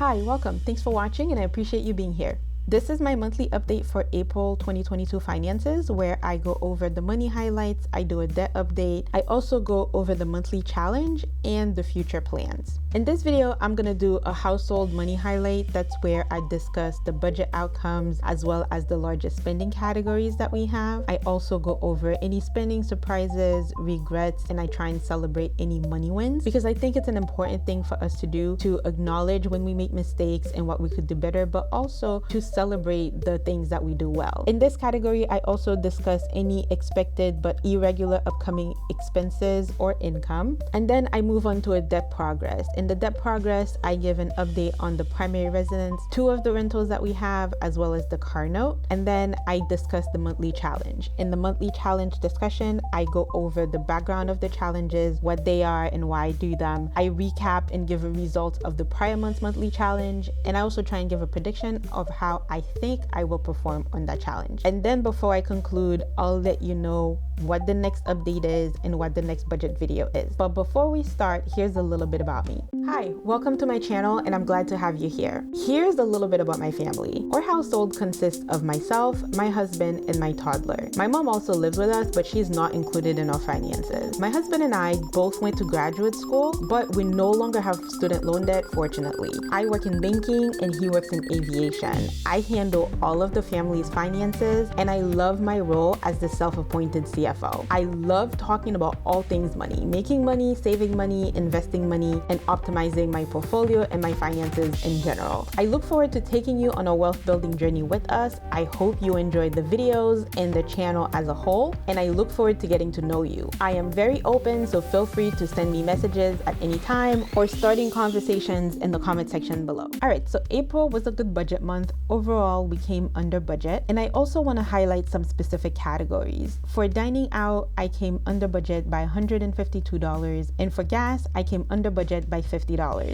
Hi, welcome. Thanks for watching and I appreciate you being here. This is my monthly update for April 2022 finances, where I go over the money highlights, I do a debt update, I also go over the monthly challenge and the future plans. In this video, I'm gonna do a household money highlight. That's where I discuss the budget outcomes as well as the largest spending categories that we have. I also go over any spending surprises, regrets, and I try and celebrate any money wins because I think it's an important thing for us to do, to acknowledge when we make mistakes and what we could do better, but also to celebrate the things that we do well. In this category, I also discuss any expected but irregular upcoming expenses or income. And then I move on to a debt progress. In the debt progress, I give an update on the primary residence, 2 of the rentals that we have, as well as the car note. And then I discuss the monthly challenge. In the monthly challenge discussion, I go over the background of the challenges, what they are and why I do them. I recap and give a result of the prior month's monthly challenge. And I also try and give a prediction of how I think I will perform on that challenge. And then before I conclude, I'll let you know what the next update is and what the next budget video is. But before we start, here's a little bit about me. Hi, welcome to my channel and I'm glad to have you here. Here's a little bit about my family. Our household consists of myself, my husband, and my toddler. My mom also lives with us, but she's not included in our finances. My husband and I both went to graduate school, but we no longer have student loan debt, fortunately. I work in banking and he works in aviation. I handle all of the family's finances and I love my role as the self-appointed CFO. I love talking about all things money, making money, saving money, investing money, and optimizing my portfolio and my finances in general. I look forward to taking you on a wealth building journey with us. I hope you enjoyed the videos and the channel as a whole, and I look forward to getting to know you. I am very open, so feel free to send me messages at any time or starting conversations in the comment section below. All right, so April was a good budget month. Overall, we came under budget, and I also want to highlight some specific categories. For dining out, I came under budget by $152, and for gas, I came under budget by $50.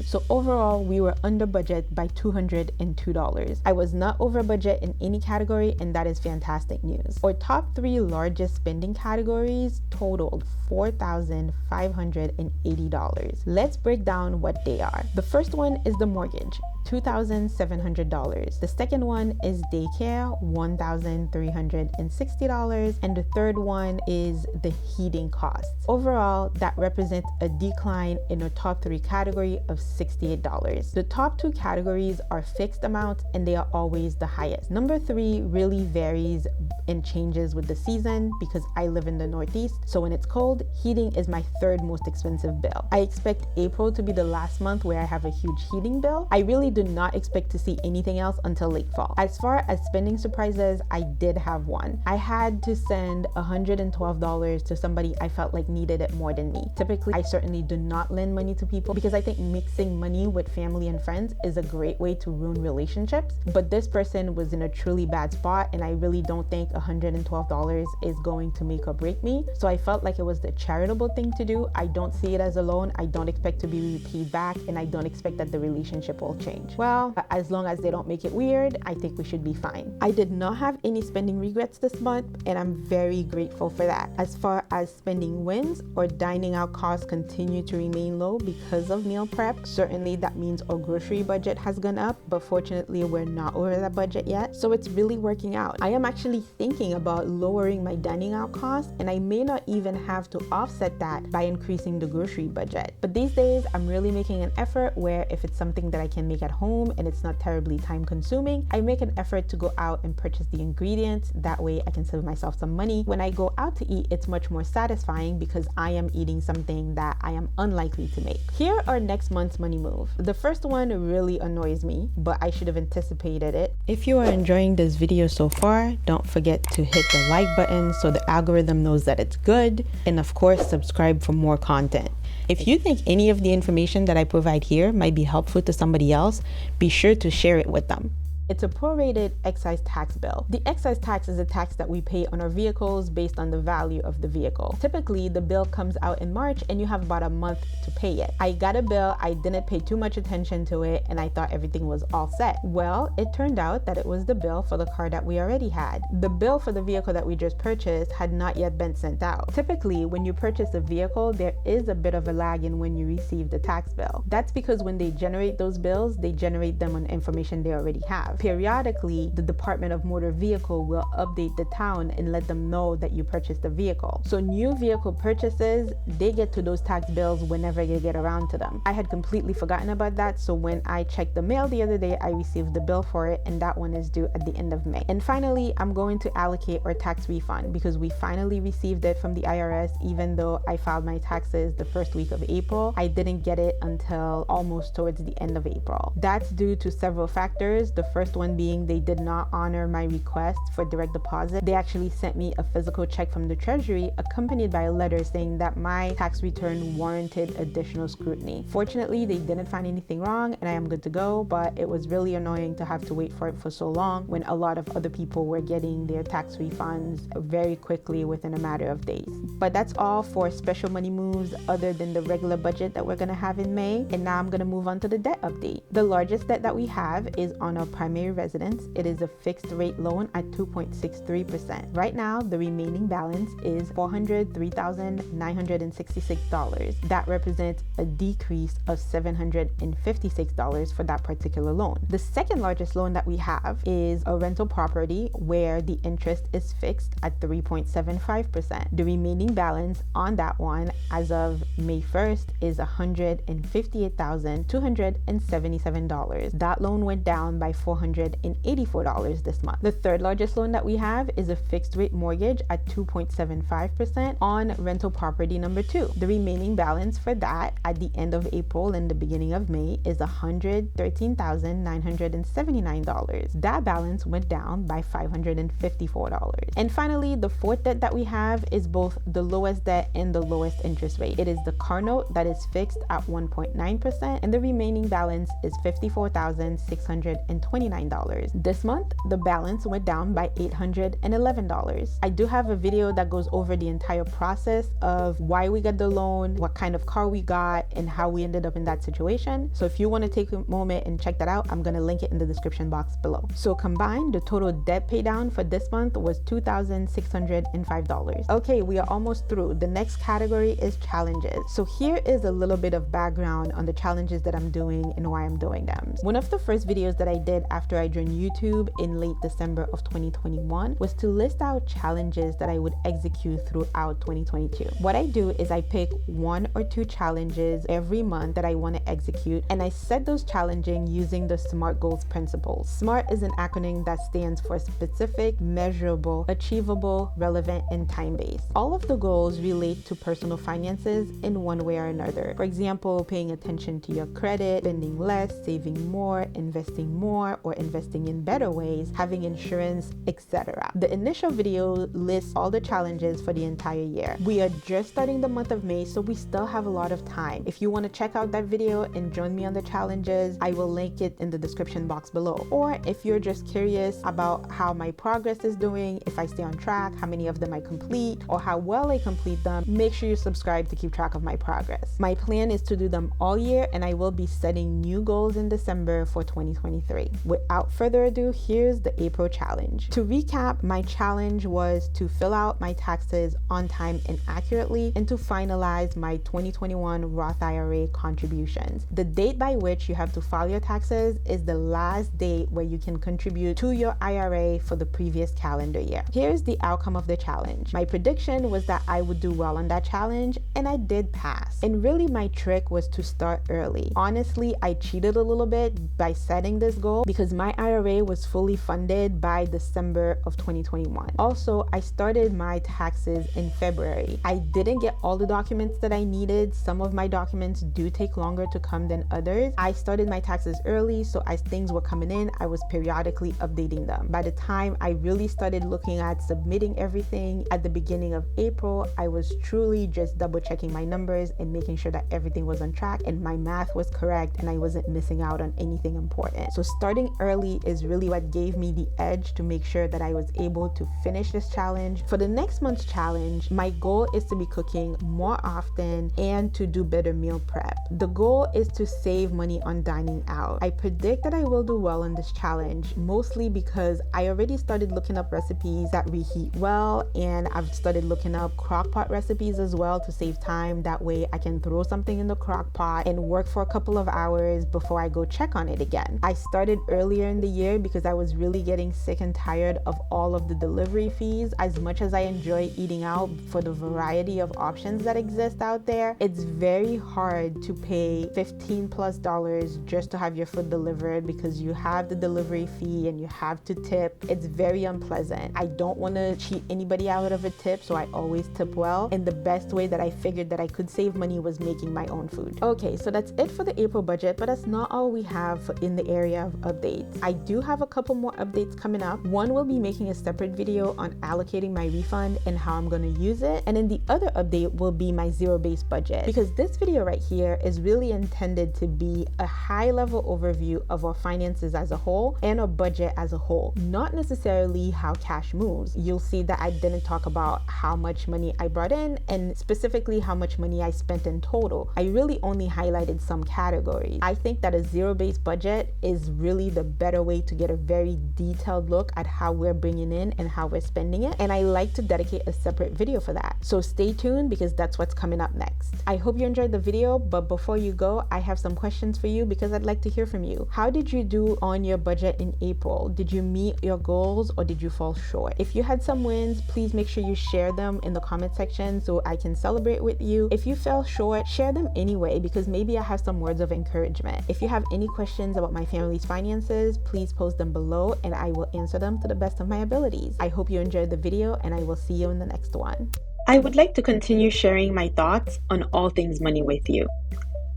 So overall, we were under budget by $202. I was not over budget in any category, and that is fantastic news. Our top 3 largest spending categories totaled $4,580. Let's break down what they are. The first one is the mortgage, $2,700. The second one is daycare, $1,360. And the third one is the heating costs. Overall, that represents a decline in our top 3 category of $68. The top 2 categories are fixed amounts and they are always the highest. Number 3 really varies and changes with the season because I live in the Northeast. So when it's cold, heating is my 3rd most expensive bill. I expect April to be the last month where I have a huge heating bill. I really do not expect to see anything else until late fall. As far as spending surprises, I did have one. I had to send $112 to somebody I felt like needed it more than me. Typically, I certainly do not lend money to people because I think mixing money with family and friends is a great way to ruin relationships. But this person was in a truly bad spot and I really don't think $112 is going to make or break me. So I felt like it was the charitable thing to do. I don't see it as a loan. I don't expect to be repaid back and I don't expect that the relationship will change. Well, as long as they don't make it weird, I think we should be fine. I did not have any spending regrets this month and I'm very grateful for that. As far as spending wins, or dining out costs continue to remain low because of meal prep. Certainly that means our grocery budget has gone up, but fortunately we're not over that budget yet. So it's really working out. I am actually thinking about lowering my dining out costs and I may not even have to offset that by increasing the grocery budget. But these days I'm really making an effort where if it's something that I can make at home and it's not terribly time consuming, I make an effort to go out and purchase the ingredients. That way I can save myself some money. When I go out to eat, it's much more satisfying because I am eating something that I am unlikely to make. Here are next month's money move. The first one really annoys me, but I should have anticipated it. If you are enjoying this video so far, don't forget to hit the like button so the algorithm knows that it's good, and of course subscribe for more content. If you think any of the information that I provide here might be helpful to somebody else, be sure to share it with them. It's a prorated excise tax bill. The excise tax is a tax that we pay on our vehicles based on the value of the vehicle. Typically, the bill comes out in March and you have about a month to pay it. I got a bill, I didn't pay too much attention to it, and I thought everything was all set. Well, it turned out that it was the bill for the car that we already had. The bill for the vehicle that we just purchased had not yet been sent out. Typically, when you purchase a vehicle, there is a bit of a lag in when you receive the tax bill. That's because when they generate those bills, they generate them on information they already have. Periodically, the Department of Motor Vehicle will update the town and let them know that you purchased a vehicle. So new vehicle purchases, they get to those tax bills whenever you get around to them. I had completely forgotten about that, so when I checked the mail the other day, I received the bill for it, and that one is due at the end of May. And finally, I'm going to allocate our tax refund because we finally received it from the IRS. Even though I filed my taxes the first week of April, I didn't get it until almost towards the end of April. That's due to several factors. The first one being they did not honor my request for direct deposit. They actually sent me a physical check from the Treasury accompanied by a letter saying that my tax return warranted additional scrutiny. Fortunately, they didn't find anything wrong and I am good to go, but it was really annoying to have to wait for it for so long when a lot of other people were getting their tax refunds very quickly within a matter of days. But that's all for special money moves other than the regular budget that we're going to have in May. And now I'm going to move on to the debt update. The largest debt that we have is on our primary residence. It is a fixed rate loan at 2.63%. Right now, the remaining balance is $403,966. That represents a decrease of $756 for that particular loan. The second largest loan that we have is a rental property where the interest is fixed at 3.75%. The remaining balance on that one as of May 1st is $158,277. That loan went down by $484 this month. The third largest loan that we have is a fixed rate mortgage at 2.75% on rental property number 2. The remaining balance for that at the end of April and the beginning of May is $113,979. That balance went down by $554. And finally, the fourth debt that we have is both the lowest debt and the lowest interest rate. It is the car note that is fixed at 1.9% and the remaining balance is $54,629. This month, the balance went down by $811. I do have a video that goes over the entire process of why we got the loan, what kind of car we got, and how we ended up in that situation. So if you want to take a moment and check that out, I'm going to link it in the description box below. So combined, the total debt pay down for this month was $2,605. Okay, we are almost through. The next category is challenges. So here is a little bit of background on the challenges that I'm doing and why I'm doing them. One of the first videos that I did after I joined YouTube in late December of 2021 was to list out challenges that I would execute throughout 2022. What I do is I pick 1 or 2 challenges every month that I want to execute, and I set those challenging using the SMART goals principles. SMART is an acronym that stands for specific, measurable, achievable, relevant, and time-based. All of the goals relate to personal finances in one way or another. For example, paying attention to your credit, spending less, saving more, investing more, or investing in better ways, having insurance, etc. The initial video lists all the challenges for the entire year. We are just starting the month of May, so we still have a lot of time. If you want to check out that video and join me on the challenges, I will link it in the description box below. Or if you're just curious about how my progress is doing, if I stay on track, how many of them I complete, or how well I complete them, make sure you subscribe to keep track of my progress. My plan is to do them all year, and I will be setting new goals in December for 2023. Without further ado, here's the April challenge. To recap, my challenge was to fill out my taxes on time and accurately, and to finalize my 2021 Roth IRA contributions. The date by which you have to file your taxes is the last date where you can contribute to your IRA for the previous calendar year. Here's the outcome of the challenge. My prediction was that I would do well on that challenge, and I did pass. And really, my trick was to start early. Honestly, I cheated a little bit by setting this goal because my IRA was fully funded by December of 2021. Also, I started my taxes in February. I didn't get all the documents that I needed. Some of my documents do take longer to come than others. I started my taxes early, so as things were coming in, I was periodically updating them. By the time I really started looking at submitting everything at the beginning of April, I was truly just double checking my numbers and making sure that everything was on track and my math was correct and I wasn't missing out on anything important. So starting early is really what gave me the edge to make sure that I was able to finish this challenge. For the next month's challenge, my goal is to be cooking more often and to do better meal prep. The goal is to save money on dining out. I predict that I will do well in this challenge, mostly because I already started looking up recipes that reheat well, and I've started looking up crock pot recipes as well to save time. That way I can throw something in the crock pot and work for a couple of hours before I go check on it again. I started earlier in the year because I was really getting sick and tired of all of the delivery fees. As much as I enjoy eating out for the variety of options that exist out there, it's very hard to pay $15+ just to have your food delivered because you have the delivery fee and you have to tip. It's very unpleasant. I don't want to cheat anybody out of a tip, so I always tip well, and the best way that I figured that I could save money was making my own food. Okay, so that's it for the April budget, but that's not all we have in the area of updates. I do have a couple more updates coming up. One will be making a separate video on allocating my refund and how I'm going to use it, and then the other update will be my zero-based budget, because this video right here is really intended to be a high-level overview of our finances as a whole and our budget as a whole, not necessarily how cash moves. You'll see that I didn't talk about how much money I brought in and specifically how much money I spent in total. I really only highlighted some categories. I think that a zero-based budget is really the better way to get a very detailed look at how we're bringing in and how we're spending it, and I like to dedicate a separate video for that. So stay tuned because that's what's coming up next. I hope you enjoyed the video, but before you go, I have some questions for you because I'd like to hear from you. How did you do on your budget in April? Did you meet your goals or did you fall short? If you had some wins, please make sure you share them in the comment section so I can celebrate with you. If you fell short, share them anyway because maybe I have some words of encouragement. If you have any questions about my family's finances, please post them below and I will answer them to the best of my abilities. I hope you enjoyed the video and I will see you in the next one. I would like to continue sharing my thoughts on all things money with you.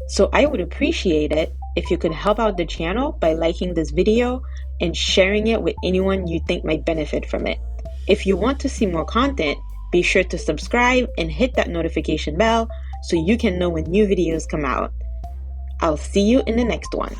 So I would appreciate it if you could help out the channel by liking this video and sharing it with anyone you think might benefit from it. If you want to see more content, be sure to subscribe and hit that notification bell so you can know when new videos come out. I'll see you in the next one.